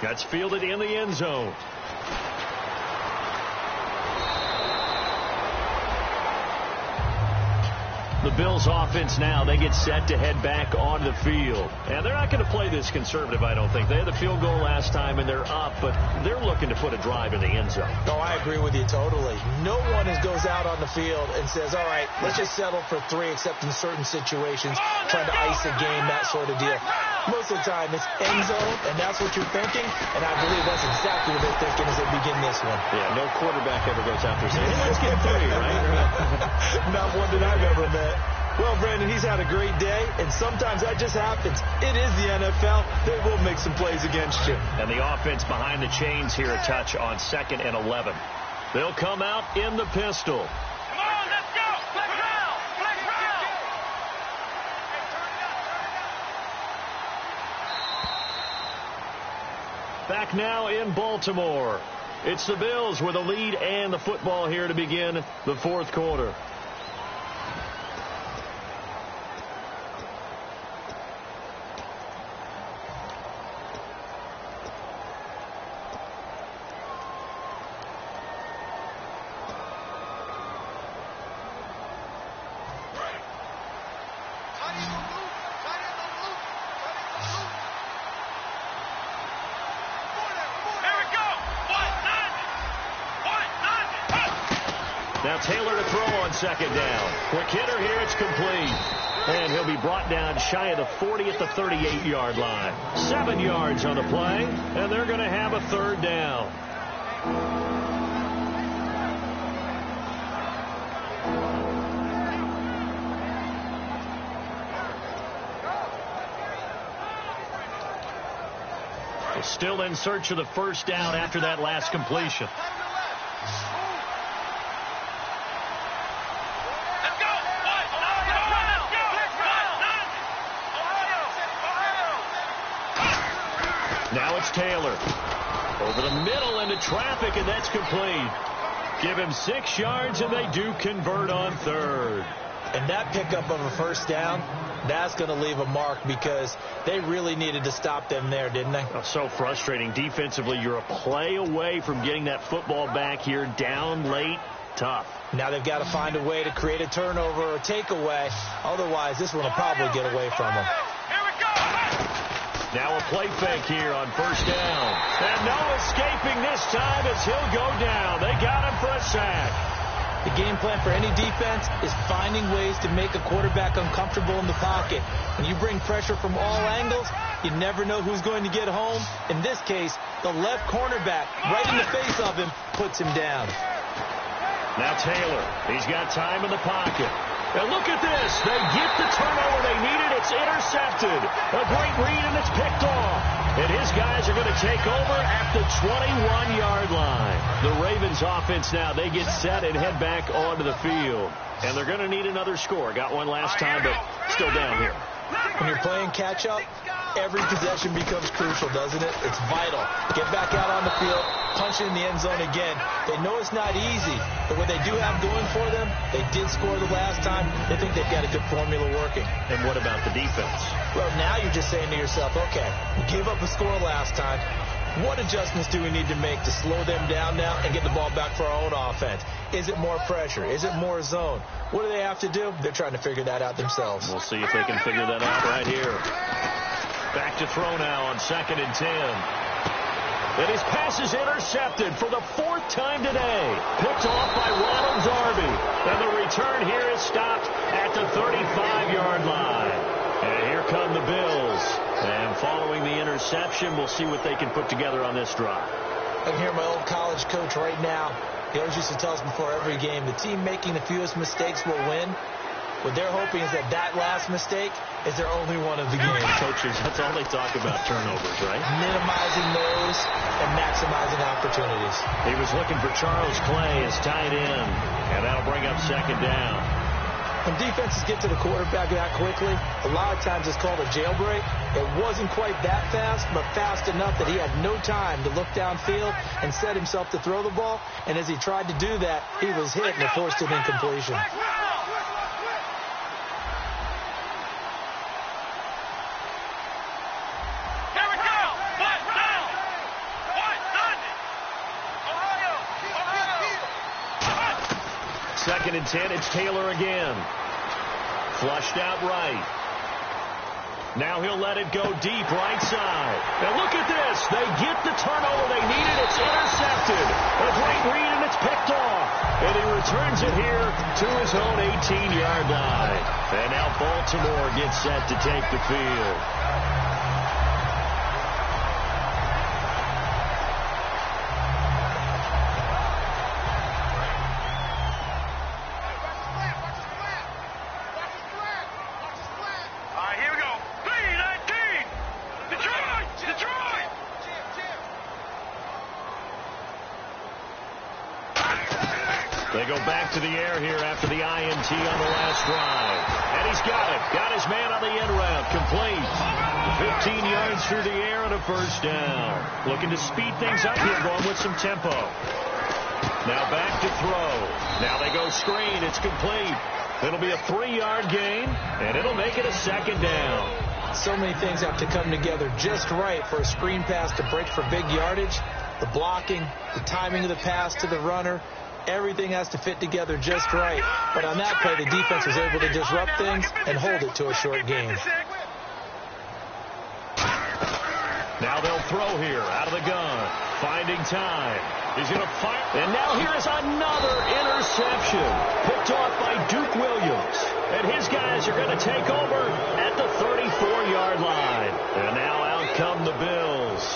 That's fielded in the end zone. The Bills offense now, they get set to head back on the field. And they're not going to play this conservative, I don't think. They had the field goal last time, and they're up, but they're looking to put a drive in the end zone. No, I agree with you totally. No one goes out on the field and says, all right, let's just settle for 3, except in certain situations, trying to ice a game, that sort of deal. Most of the time, it's end zone, and that's what you're thinking, and I believe that's exactly what they're thinking as they begin this one. Yeah, no quarterback ever goes out there saying, hey, let's get 3, right? Not one that I've ever met. Well, Brandon, he's had a great day, and sometimes that just happens. It is the NFL. They will make some plays against you. And the offense behind the chains here a touch on 2nd and 11. They'll come out in the pistol. Come on, let's go! Let's round! Let's round! Back now in Baltimore. It's the Bills with a lead and the football here to begin the 4th quarter. Now Taylor to throw on 2nd down. Quick hitter here, it's complete. And he'll be brought down shy of the 40 at the 38-yard line. 7 yards on the play, and they're going to have a 3rd down. They're still in search of the 1st down after that last completion. Now it's Taylor. Over the middle into traffic, and that's complete. Give him 6 yards, and they do convert on third. And that pickup of a first down, that's going to leave a mark because they really needed to stop them there, didn't they? Oh, so frustrating. Defensively, you're a play away from getting that football back here, down late. Tough. Now they've got to find a way to create a turnover or takeaway. Otherwise, this one will probably get away from them. Now a play fake here on first down. And no escaping this time as he'll go down. They got him for a sack. The game plan for any defense is finding ways to make a quarterback uncomfortable in the pocket. When you bring pressure from all angles, you never know who's going to get home. In this case, the left cornerback, right in the face of him, puts him down. Now Taylor, he's got time in the pocket. And look at this. They get the turnover they needed. It's intercepted. A great read, and it's picked off. And his guys are going to take over at the 21-yard line. The Ravens offense now, they get set and head back onto the field. And they're going to need another score. Got one last time, but still down here. When you're playing catch-up, every possession becomes crucial, doesn't it? It's vital. Get back out on the field, punch it in the end zone again. They know it's not easy, but what they do have going for them, they did score the last time. They think they've got a good formula working. And what about the defense? Well, now you're just saying to yourself, okay, we gave up a score last time. What adjustments do we need to make to slow them down now and get the ball back for our own offense? Is it more pressure? Is it more zone? What do they have to do? They're trying to figure that out themselves. We'll see if they can figure that out right here. Back to throw now on 2nd and 10. And his pass is intercepted for the 4th time today. Picked off by Ronald Darby. And the return here is stopped at the 35-yard line. And here come the Bills. And following the interception, we'll see what they can put together on this drive. I can hear my old college coach right now. He always used to tell us before every game, the team making the fewest mistakes will win. What they're hoping is that that last mistake is their only one of the game. Coaches, that's all they talk about, turnovers, right? Minimizing those and maximizing opportunities. He was looking for Charles Clay as tight end, and that'll bring up 2nd down. When defenses get to the quarterback that quickly, a lot of times it's called a jailbreak. It wasn't quite that fast, but fast enough that he had no time to look downfield and set himself to throw the ball. And as he tried to do that, he was hit and forced an incompletion. Second and 10, it's Taylor again. Flushed out right. Now he'll let it go deep right side. And look at this. They get the turnover they needed. It's intercepted. A great read, and it's picked off. And he returns it here to his own 18-yard line. And now Baltimore gets set to take the field. They go back to the air here after the INT on the last drive. And he's got it. Got his man on the end route. Complete. 15 yards through the air and a first down. Looking to speed things up here, going with some tempo. Now back to throw. Now they go screen. It's complete. It'll be a 3-yard gain, and it'll make it a 2nd down. So many things have to come together just right for a screen pass to break for big yardage. The blocking, the timing of the pass to the runner. Everything has to fit together just right. But on that play, the defense was able to disrupt things and hold it to a short gain. Now they'll throw here out of the gun. Finding time. He's going to fire. And now here is another interception. Picked off by Duke Williams. And his guys are going to take over at the 34-yard line. And now out come the Bills.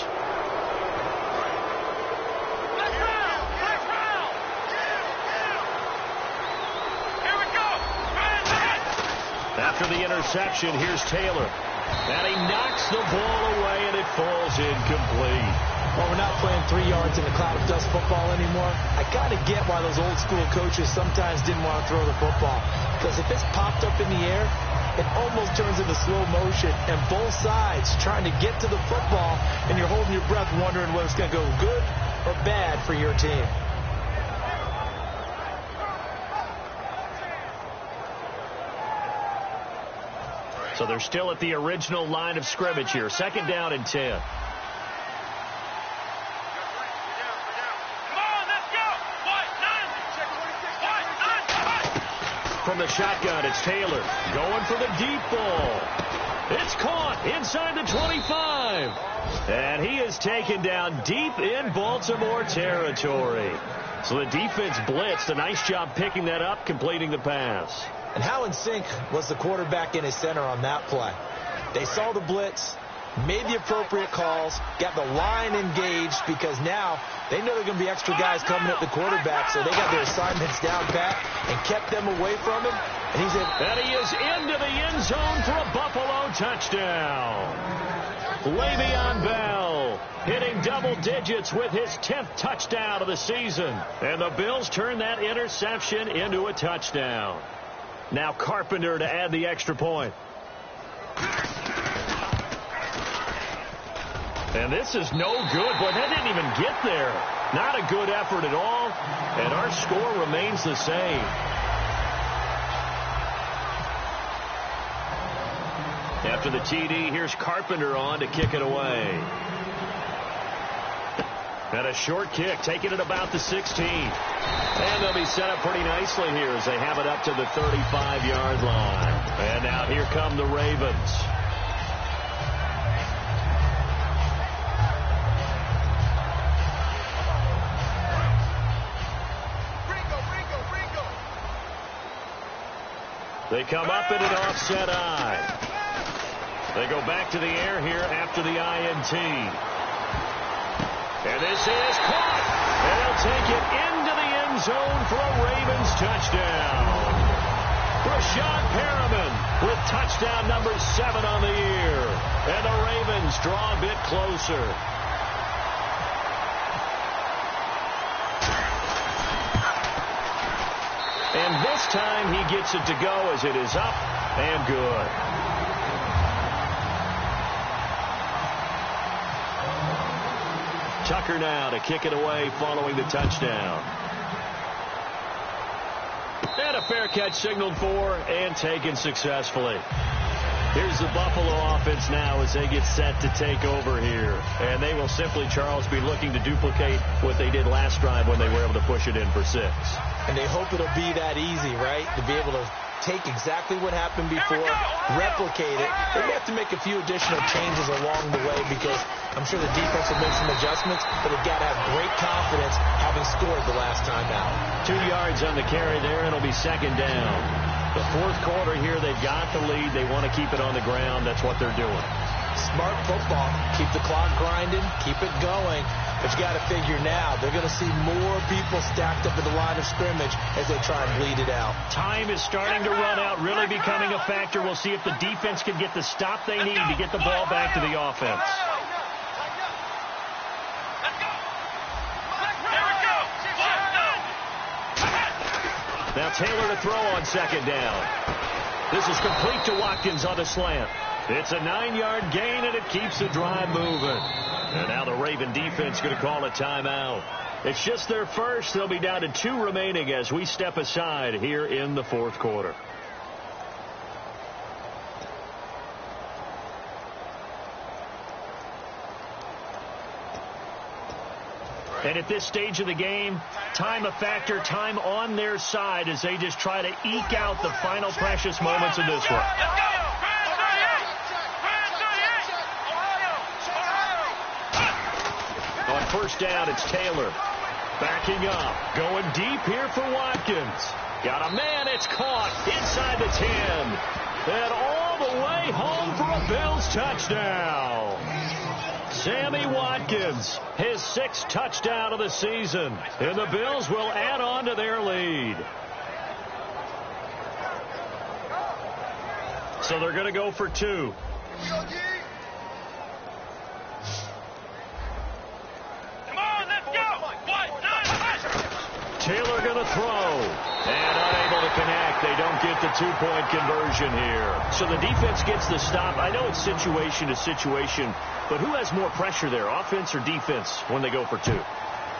After the interception, here's Taylor. And he knocks the ball away, and it falls incomplete. Well, we're not playing 3 yards in a cloud of dust football anymore. I kind of get why those old school coaches sometimes didn't want to throw the football. Because if it's popped up in the air, it almost turns into slow motion, and both sides trying to get to the football, and you're holding your breath wondering whether it's going to go good or bad for your team. So they're still at the original line of scrimmage here. 2nd down and 10. From the shotgun, it's Taylor going for the deep ball. It's caught inside the 25. And he is taken down deep in Baltimore territory. So the defense blitzed. A nice job picking that up, completing the pass. And how in sync was the quarterback in his center on that play? They saw the blitz, made the appropriate calls, got the line engaged, because now they know there are going to be extra guys coming at the quarterback, so they got their assignments down pat and kept them away from him. And he's in. And he is into the end zone for a Buffalo touchdown. Le'Veon Bell hitting double digits with his 10th touchdown of the season. And the Bills turn that interception into a touchdown. Now Carpenter to add the extra point. And this is no good. Boy, that didn't even get there. Not a good effort at all. And our score remains the same. After the TD, here's Carpenter on to kick it away. And a short kick, taking it about the 16. And they'll be set up pretty nicely here as they have it up to the 35-yard line. And now here come the Ravens. They come up in an offset eye. They go back to the air here after the INT. And this is caught. And they'll take it into the end zone for a Ravens touchdown. Rashad Perriman with touchdown number 7 on the year. And the Ravens draw a bit closer. And this time he gets it to go as it is up and good. Tucker now to kick it away following the touchdown. And a fair catch signaled for and taken successfully. Here's the Buffalo offense now as they get set to take over here. And they will simply, Charles, be looking to duplicate what they did last drive when they were able to push it in for 6. And they hope it'll be that easy, right? To be able to take exactly what happened before, replicate it. They may have to make a few additional changes along the way because I'm sure the defense will make some adjustments, but they've got to have great confidence having scored the last time out. 2 yards on the carry there, and it'll be 2nd down. The 4th quarter here, they've got the lead. They want to keep it on the ground. That's what they're doing. Smart football. Keep the clock grinding. Keep it going. But you got to figure now, they're going to see more people stacked up at the line of scrimmage as they try and bleed it out. Time is starting to run out, really becoming a factor. We'll see if the defense can get the stop they need to get the ball back to the offense. Now Taylor to throw on 2nd down. This is complete to Watkins on the slant. It's a 9-yard gain, and it keeps the drive moving. And now the Raven defense going to call a timeout. It's just their first. They'll be down to 2 remaining as we step aside here in the 4th quarter. And at this stage of the game, time a factor, time on their side as they just try to eke out the final precious moments of this one. On 1st down, it's Taylor. Backing up. Going deep here for Watkins. Got a man. It's caught inside the 10. And all the way home for a Bills touchdown. Sammy Watkins, his 6th touchdown of the season. And the Bills will add on to their lead. So they're going to go for 2. Taylor going to throw. And unable to connect. They don't get the two-point conversion here. So the defense gets the stop. I know it's situation to situation, but who has more pressure there, offense or defense, when they go for two?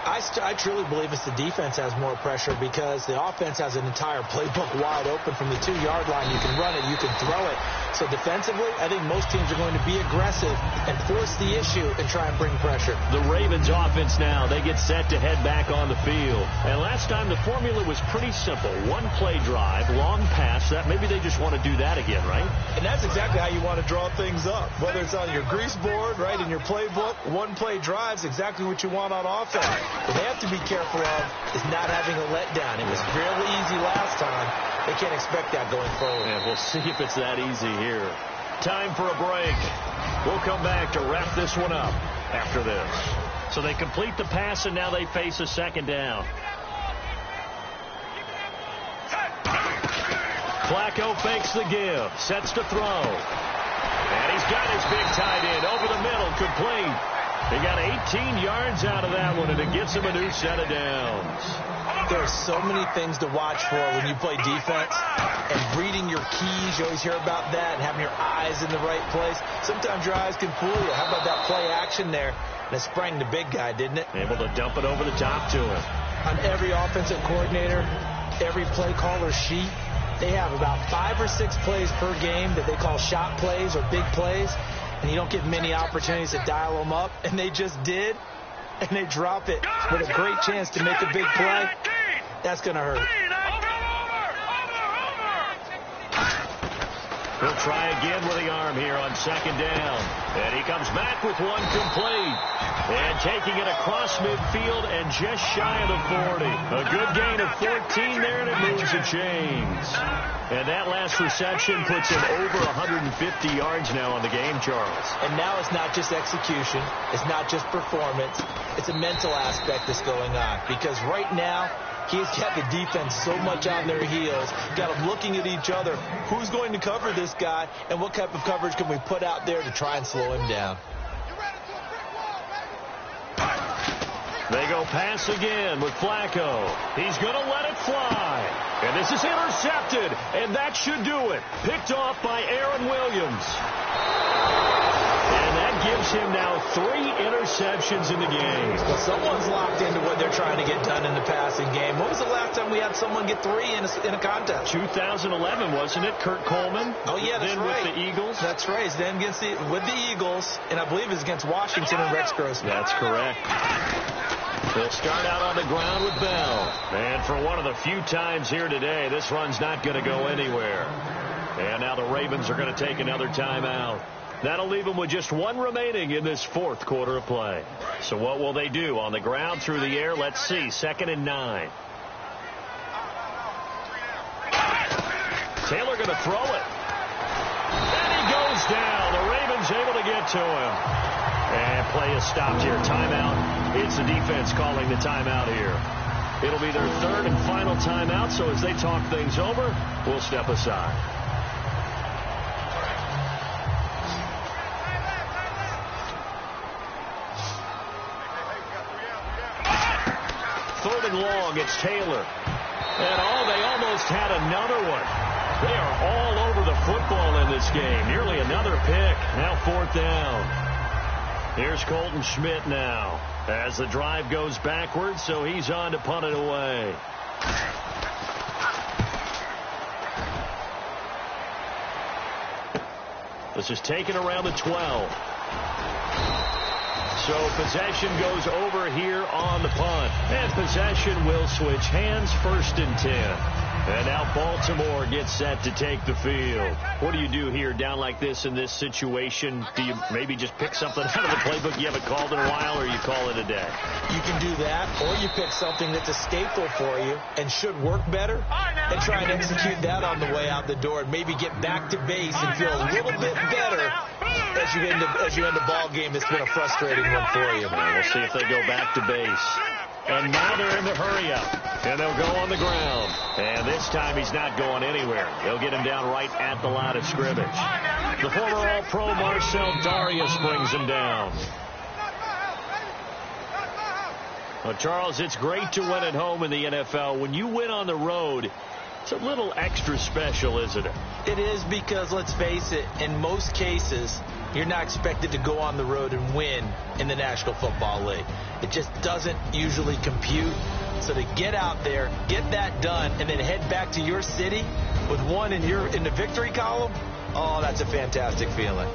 I truly believe it's the defense has more pressure because the offense has an entire playbook wide open from the 2-yard line. You can run it, you can throw it. So defensively, I think most teams are going to be aggressive and force the issue and try and bring pressure. The Ravens offense now, they get set to head back on the field. And last time the formula was pretty simple. One play drive, long pass. That maybe they just want to do that again, right? And that's exactly how you want to draw things up. Whether it's on your grease board, right, in your playbook, one play drive is exactly what you want on offense. What they have to be careful of is not having a letdown. It was fairly easy last time. They can't expect that going forward. Yeah, we'll see if it's that easy here. Time for a break. We'll come back to wrap this one up after this. So they complete the pass, and now they face a second down. Flacco fakes the give, sets to throw. And he's got his big tight end over the middle, complete. He got 18 yards out of that one, and it gets him a new set of downs. There are so many things to watch for when you play defense, and reading your keys. You always hear about that, and having your eyes in the right place. Sometimes your eyes can fool you. How about that play action there? And it sprang the big guy, didn't it? Able to dump it over the top to him. On every offensive coordinator, every play caller sheet, they have about 5 or 6 plays per game that they call shot plays or big plays. And you don't get many opportunities to dial them up, and they just did, and they drop it with a great chance to make a big play. That's going to hurt. He'll try again with the arm here on second down. And he comes back with one complete. And taking it across midfield and just shy of the 40. A good gain of 14 there, and it moves the chains. And that last reception puts him over 150 yards now on the game, Charles. And now it's not just execution. It's not just performance. It's a mental aspect that's going on. Because right now, he's got the defense so much on their heels. Got them looking at each other. Who's going to cover this guy, and what type of coverage can we put out there to try and slow him down? They go pass again with Flacco. He's going to let it fly. And this is intercepted, and that should do it. Picked off by Aaron Williams. And that gives him now 3 interceptions in the game. Well, someone's locked into what they're trying to get done in the passing game. When was the last time we had someone get 3 in a contest? 2011, wasn't it? Kurt Coleman? Oh, yeah, that's then right. With the Eagles? That's right. Then with the Eagles, and I believe it's against Washington and Rex Grossman. That's correct. They'll start out on the ground with Bell. And for one of the few times here today, this run's not going to go anywhere. And now the Ravens are going to take another timeout. That'll leave them with just 1 remaining in this 4th quarter of play. So what will they do? On the ground, through the air? Let's see. 2nd and 9. Taylor going to throw it. And he goes down. The Ravens able to get to him. And play is stopped here. Timeout. It's the defense calling the timeout here. It'll be their 3rd and final timeout, so as they talk things over, we'll step aside. Third and long, it's Taylor. And they almost had another one. They are all over the football in this game. Nearly another pick. Now 4th down. Here's Colton Schmidt now as the drive goes backwards, so he's on to punt it away. This is taken around the 12. So possession goes over here on the punt. And possession will switch hands, 1st and 10. And now Baltimore gets set to take the field. What do you do here down like this in this situation? Do you maybe just pick something out of the playbook you haven't called in a while, or you call it a day? You can do that, or you pick something that's a staple for you and should work better and try and execute that on the way out the door and maybe get back to base and feel a little bit better as you end the ball game that's been a frustrating one for you. We'll see if they go back to base. And now they're in the hurry-up, and they'll go on the ground. And this time he's not going anywhere. They'll get him down right at the line of scrimmage. The former All-Pro Marcel Darius brings him down. Well, Charles, it's great to win at home in the NFL. When you win on the road, It's a little extra special, isn't it? It is, because let's face it, in most cases, you're not expected to go on the road and win in the National Football League. It just doesn't usually compute. So to get out there, get that done, and then head back to your city with one in the victory column, oh, that's a fantastic feeling.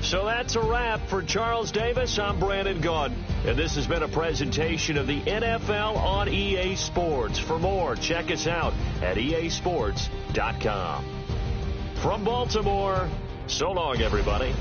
So that's a wrap for Charles Davis. I'm Brandon Gaudin, and this has been a presentation of the NFL on EA Sports. For more, check us out at easports.com. From Baltimore, so long, everybody.